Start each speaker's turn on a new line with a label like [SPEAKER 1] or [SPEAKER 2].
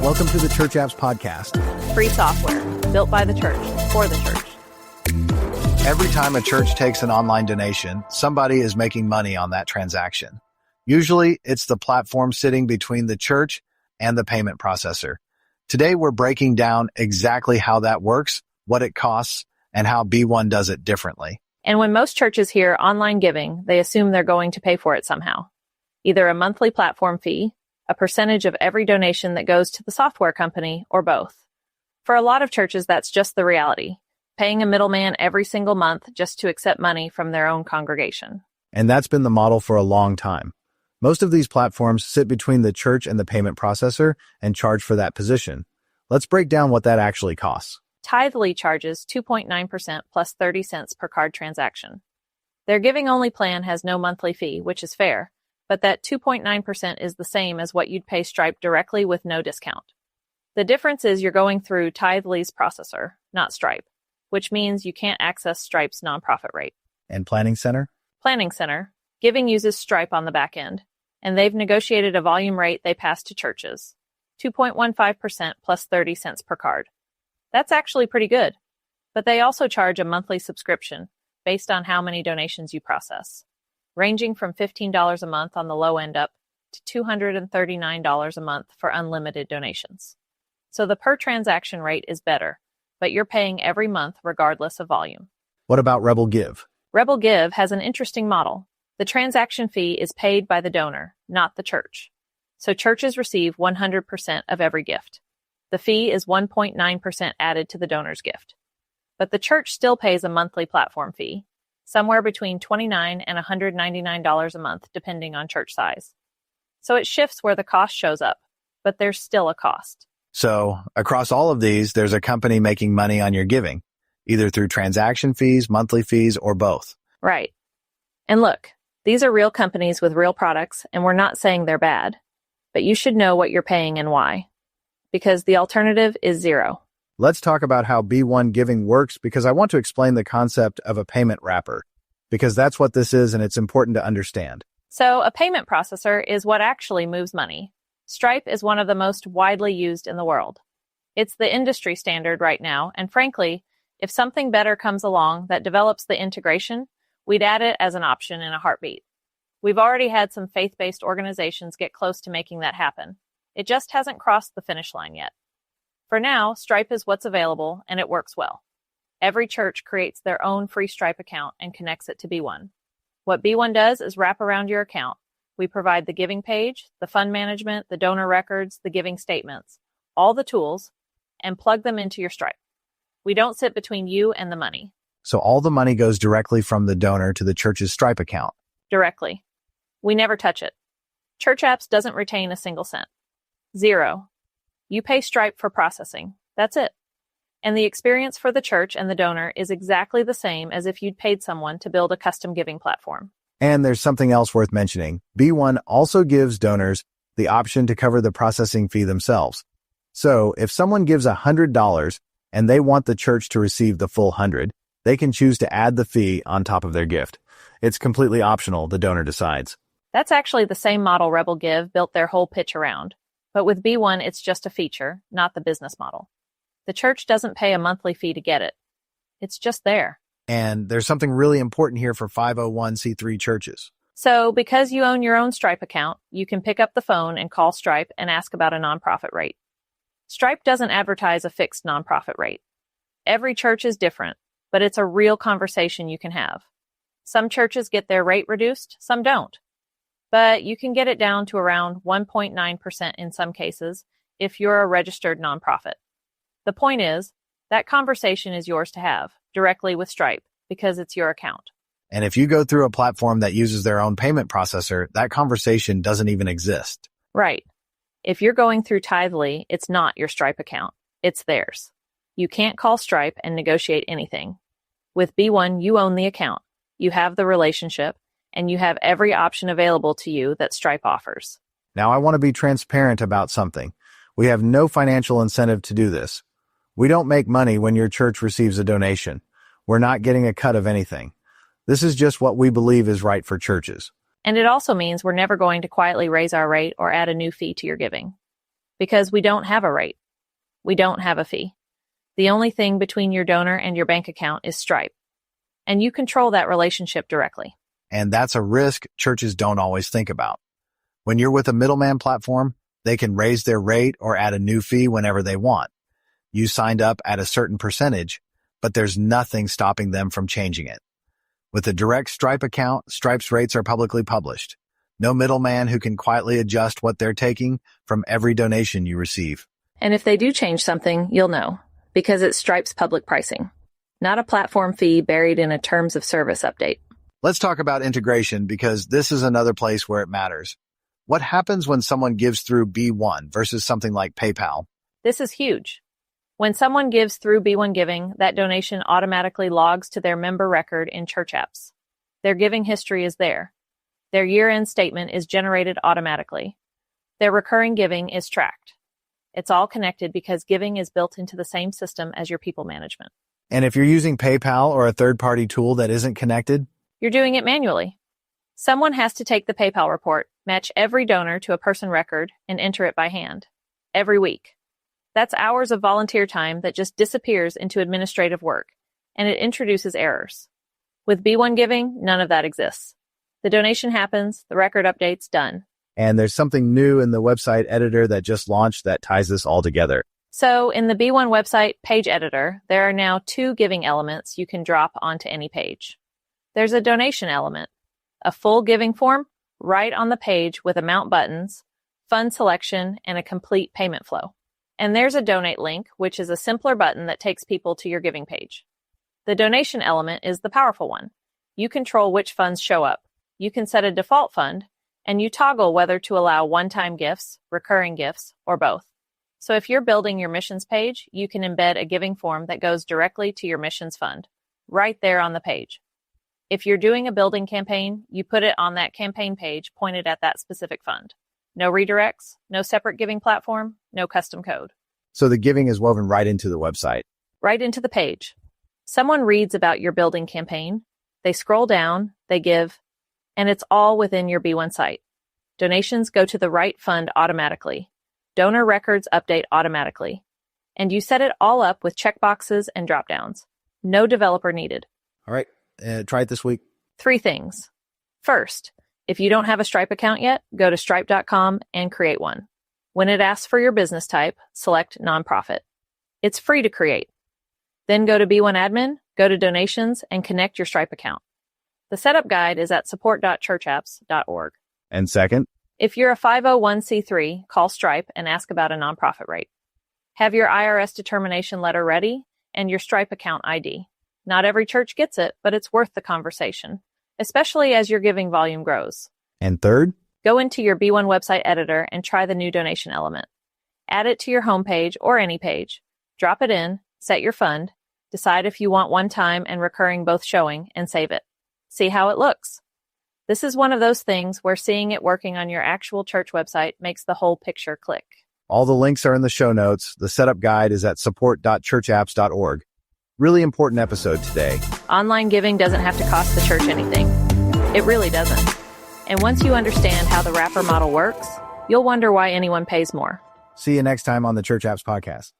[SPEAKER 1] Welcome to the ChurchApps podcast.
[SPEAKER 2] Free software, built by the church, for the church.
[SPEAKER 1] Every time a church takes an online donation, somebody is making money on that transaction. Usually, it's the platform sitting between the church and the payment processor. Today, we're breaking down exactly how that works, what it costs, and how B1 does it differently.
[SPEAKER 2] And when most churches hear online giving, they assume they're going to pay for it somehow. Either a monthly platform fee, a percentage of every donation that goes to the software company, or both. For a lot of churches, that's just the reality, paying a middleman every single month just to accept money from their own congregation.
[SPEAKER 1] And that's been the model for a long time. Most of these platforms sit between the church and the payment processor and charge for that position. Let's break down what that actually costs.
[SPEAKER 2] Tithely charges 2.9% plus 30 cents per card transaction. Their giving-only plan has no monthly fee, which is fair, but that 2.9% is the same as what you'd pay Stripe directly with no discount. The difference is you're going through Tithely's processor, not Stripe, which means you can't access Stripe's nonprofit rate.
[SPEAKER 1] And Planning Center?
[SPEAKER 2] Planning Center, giving uses Stripe on the back end, and they've negotiated a volume rate they pass to churches, 2.15% plus 30 cents per card. That's actually pretty good, but they also charge a monthly subscription based on how many donations you process, ranging from $15 a month on the low end up to $239 a month for unlimited donations. So the per transaction rate is better, but you're paying every month regardless of volume.
[SPEAKER 1] What about Rebel Give?
[SPEAKER 2] Rebel Give has an interesting model. The transaction fee is paid by the donor, not the church. So churches receive 100% of every gift. The fee is 1.9% added to the donor's gift. But the church still pays a monthly platform fee, somewhere between $29 and $199 a month, depending on church size. So it shifts where the cost shows up, but there's still a cost.
[SPEAKER 1] So, across all of these, there's a company making money on your giving, either through transaction fees, monthly fees, or both.
[SPEAKER 2] Right. And look, these are real companies with real products, and we're not saying they're bad. But you should know what you're paying and why. Because the alternative is zero.
[SPEAKER 1] Let's talk about how B1 giving works, because I want to explain the concept of a payment wrapper, because that's what this is and it's important to understand.
[SPEAKER 2] So a payment processor is what actually moves money. Stripe is one of the most widely used in the world. It's the industry standard right now, and frankly, if something better comes along that develops the integration, we'd add it as an option in a heartbeat. We've already had some faith-based organizations get close to making that happen. It just hasn't crossed the finish line yet. For now, Stripe is what's available, and it works well. Every church creates their own free Stripe account and connects it to B1. What B1 does is wrap around your account. We provide the giving page, the fund management, the donor records, the giving statements, all the tools, and plug them into your Stripe. We don't sit between you and the money.
[SPEAKER 1] So all the money goes directly from the donor to the church's Stripe account.
[SPEAKER 2] Directly. We never touch it. ChurchApps doesn't retain a single cent. Zero. You pay Stripe for processing. That's it. And the experience for the church and the donor is exactly the same as if you'd paid someone to build a custom giving platform.
[SPEAKER 1] And there's something else worth mentioning. B1 also gives donors the option to cover the processing fee themselves. So if someone gives $100 and they want the church to receive the full 100, they can choose to add the fee on top of their gift. It's completely optional, the donor decides.
[SPEAKER 2] That's actually the same model Rebel Give built their whole pitch around. But with B1, it's just a feature, not the business model. The church doesn't pay a monthly fee to get it. It's just there.
[SPEAKER 1] And there's something really important here for 501c3 churches.
[SPEAKER 2] So because you own your own Stripe account, you can pick up the phone and call Stripe and ask about a nonprofit rate. Stripe doesn't advertise a fixed nonprofit rate. Every church is different, but it's a real conversation you can have. Some churches get their rate reduced, some don't. But you can get it down to around 1.9% in some cases if you're a registered nonprofit. The point is, that conversation is yours to have, directly with Stripe, because it's your account.
[SPEAKER 1] And if you go through a platform that uses their own payment processor, that conversation doesn't even exist.
[SPEAKER 2] Right. If you're going through Tithely, it's not your Stripe account. It's theirs. You can't call Stripe and negotiate anything. With B1, you own the account. You have the relationship, and you have every option available to you that Stripe offers.
[SPEAKER 1] Now, I want to be transparent about something. We have no financial incentive to do this. We don't make money when your church receives a donation. We're not getting a cut of anything. This is just what we believe is right for churches.
[SPEAKER 2] And it also means we're never going to quietly raise our rate or add a new fee to your giving. Because we don't have a rate. We don't have a fee. The only thing between your donor and your bank account is Stripe. And you control that relationship directly.
[SPEAKER 1] And that's a risk churches don't always think about. When you're with a middleman platform, they can raise their rate or add a new fee whenever they want. You signed up at a certain percentage, but there's nothing stopping them from changing it. With a direct Stripe account, Stripe's rates are publicly published. No middleman who can quietly adjust what they're taking from every donation you receive.
[SPEAKER 2] And if they do change something, you'll know, because it's Stripe's public pricing, not a platform fee buried in a terms of service update.
[SPEAKER 1] Let's talk about integration because this is another place where it matters. What happens when someone gives through B1 versus something like PayPal?
[SPEAKER 2] This is huge. When someone gives through B1 Giving, that donation automatically logs to their member record in ChurchApps. Their giving history is there. Their year-end statement is generated automatically. Their recurring giving is tracked. It's all connected because giving is built into the same system as your people management.
[SPEAKER 1] And if you're using PayPal or a third-party tool that isn't connected,
[SPEAKER 2] you're doing it manually. Someone has to take the PayPal report, match every donor to a person record, and enter it by hand. Every week. That's hours of volunteer time that just disappears into administrative work, and it introduces errors. With B1 Giving, none of that exists. The donation happens, the record update's done.
[SPEAKER 1] And there's something new in the website editor that just launched that ties this all together.
[SPEAKER 2] So in the B1 website page editor, there are now 2 giving elements you can drop onto any page. There's a donation element, a full giving form right on the page with amount buttons, fund selection, and a complete payment flow. And there's a donate link, which is a simpler button that takes people to your giving page. The donation element is the powerful one. You control which funds show up. You can set a default fund, and you toggle whether to allow one-time gifts, recurring gifts, or both. So if you're building your missions page, you can embed a giving form that goes directly to your missions fund, right there on the page. If you're doing a building campaign, you put it on that campaign page pointed at that specific fund. No redirects, no separate giving platform, no custom code.
[SPEAKER 1] So the giving is woven right into the website.
[SPEAKER 2] Right into the page. Someone reads about your building campaign, they scroll down, they give, and it's all within your B1 site. Donations go to the right fund automatically. Donor records update automatically. And you set it all up with checkboxes and dropdowns. No developer needed.
[SPEAKER 1] All right, try it this week.
[SPEAKER 2] 3 things. First, if you don't have a Stripe account yet, go to stripe.com and create one. When it asks for your business type, select nonprofit. It's free to create. Then go to B1 Admin, go to Donations, and connect your Stripe account. The setup guide is at support.churchapps.org.
[SPEAKER 1] And second,
[SPEAKER 2] if you're a 501c3, call Stripe and ask about a nonprofit rate. Have your IRS determination letter ready and your Stripe account ID. Not every church gets it, but it's worth the conversation, especially as your giving volume grows.
[SPEAKER 1] And third,
[SPEAKER 2] go into your B1 website editor and try the new donation element. Add it to your homepage or any page. Drop it in, set your fund, decide if you want one-time and recurring both showing, and save it. See how it looks. This is one of those things where seeing it working on your actual church website makes the whole picture click.
[SPEAKER 1] All the links are in the show notes. The setup guide is at support.churchapps.org. Really important episode today.
[SPEAKER 2] Online giving doesn't have to cost the church anything. It really doesn't. And once you understand how the wrapper model works, you'll wonder why anyone pays more.
[SPEAKER 1] See you next time on the Church Apps Podcast.